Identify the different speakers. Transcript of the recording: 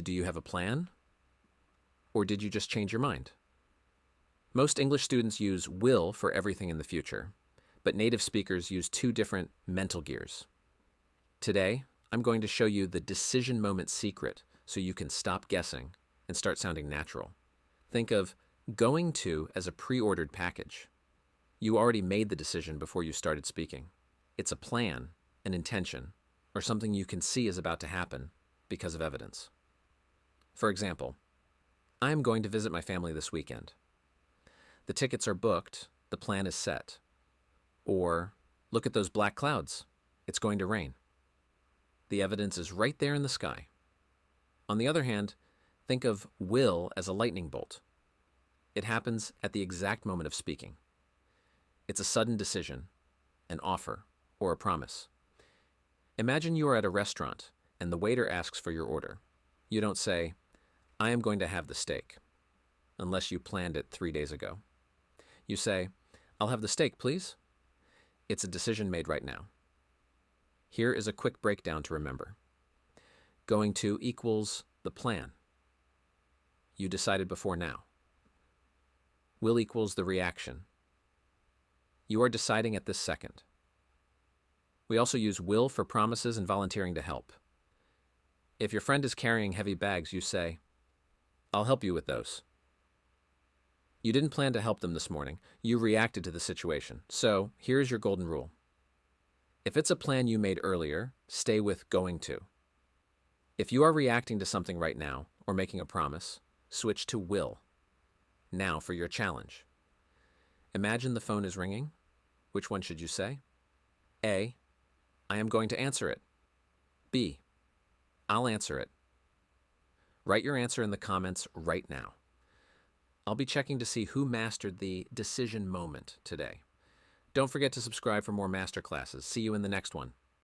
Speaker 1: Do you have a plan? Or did you just change your mind? Most English students use will for everything in the future, but native speakers use two different mental gears. Today, I'm going to show you the decision moment secret so you can stop guessing and start sounding natural. Think of going to as a pre-ordered package. You already made the decision before you started speaking. It's a plan, an intention, or something you can see is about to happen because of evidence. For example, I am going to visit my family this weekend. The tickets are booked, the plan is set. Or, look at those black clouds, it's going to rain. The evidence is right there in the sky. On the other hand, think of will as a lightning bolt. It happens at the exact moment of speaking. It's a sudden decision, an offer, or a promise. Imagine you are at a restaurant and the waiter asks for your order. You don't say, "I am going to have the steak," unless you planned it 3 days ago. You say, "I'll have the steak, please." It's a decision made right now. Here is a quick breakdown to remember. Going to equals the plan. You decided before now. Will equals the reaction. You are deciding at this second. We also use will for promises and volunteering to help. If your friend is carrying heavy bags, you say, "I'll help you with those." You didn't plan to help them this morning. You reacted to the situation. So here's your golden rule. If it's a plan you made earlier, stay with going to. If you are reacting to something right now or making a promise, switch to will. Now for your challenge. Imagine the phone is ringing. Which one should you say? A, I am going to answer it. B, I'll answer it. Write your answer in the comments right now. I'll be checking to see who mastered the decision moment today. Don't forget to subscribe for more masterclasses. See you in the next one.